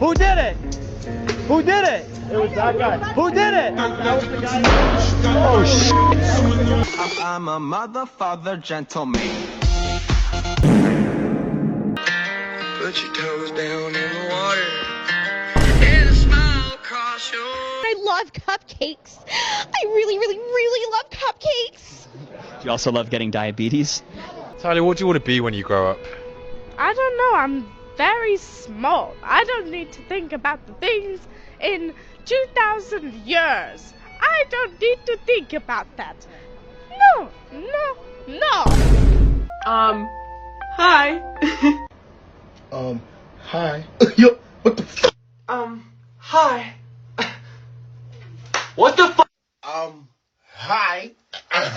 Who did it? Who did it? It was that guy. Who did it? That was the guy. Oh shit. I'm a motherfather gentleman. Put your toes down in the water and a smile across your... I love cupcakes. I really, really, really love cupcakes. Do you also love getting diabetes? Tyler, what do you want to be when you grow up? I don't know, I'm very small. I don't need to think about the things in 2,000 years. I don't need to think about that. No, no, no. Hi. Hi. Yo, what the fuck? Hi. What the fuck? Hi. Hi.